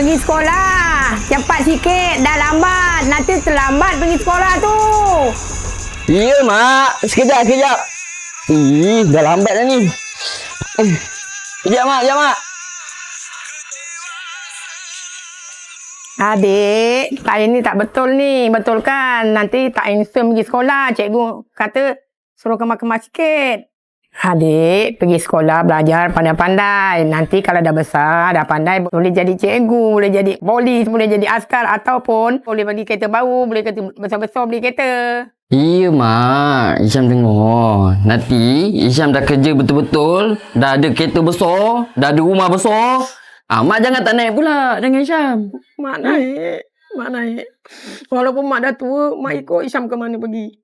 pergi sekolah. Cepat sikit, dah lambat. Nanti terlambat pergi sekolah tu. Ya, Mak. Sekejap. Dah lambat dah ni. Sekejap, Mak. Adik, saya ni tak betul ni. Betul kan? Nanti tak handsome pergi sekolah. Cikgu kata suruh kemas-kemas sikit. Adik, pergi sekolah belajar pandai-pandai. Nanti kalau dah besar, dah pandai, boleh jadi cikgu, boleh jadi polis, boleh jadi askar, ataupun boleh bagi kereta baru, boleh kereta besar-besar beli kereta. Ya, Mak. Isyam dengar. Nanti Isyam dah kerja betul-betul, dah ada kereta besar, dah ada rumah besar. Mak jangan tak naik pula dengan Isyam. Mak naik. Walaupun mak dah tua, mak ikut Isyam ke mana pergi.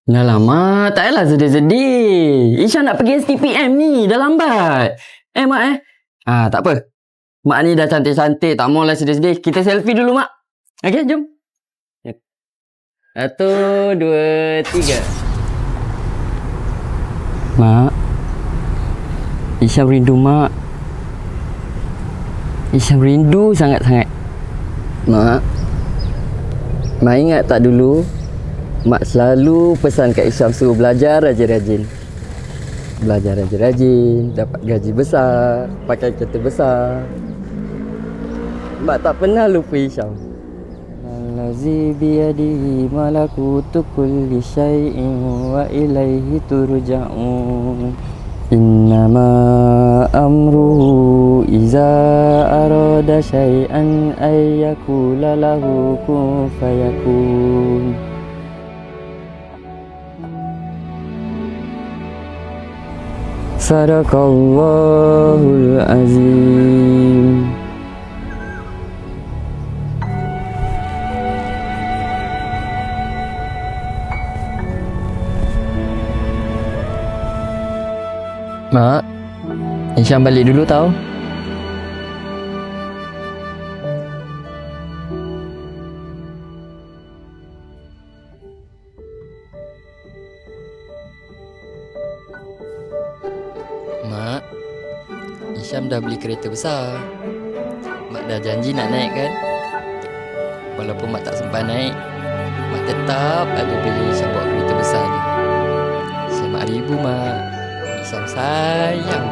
Dah lama, tak payahlah sedih-sedih. Isyam nak pergi STPM ni, dah lambat. Mak. Tak apa. Mak ni dah cantik-cantik, tak maulah sedih-sedih. Kita selfie dulu, Mak. Okey, jom. 1, 2, 3. Mak. Isyam rindu Mak. Isyam rindu sangat-sangat. Mak ingat tak dulu Mak selalu pesan kat Isyam suruh belajar rajin-rajin. Belajar rajin-rajin, dapat gaji besar, pakai kereta besar. Mak tak pernah lupa Isyam. Allazi biyadihi malakutu kulli syai'in wa ilaihi turja'un. Innama amruhu iza arada syai'an ayyakula lahu kun fayakun. Sadaqallahul azim. Mak, Isyam balik dulu tau. Mak, Isyam dah beli kereta besar. Mak dah janji nak naik kan? Walaupun Mak tak sempat naik, Mak tetap ada beli Isyam bawa kereta besar ni. Selamat hari ibu, Mak. Isyam sayang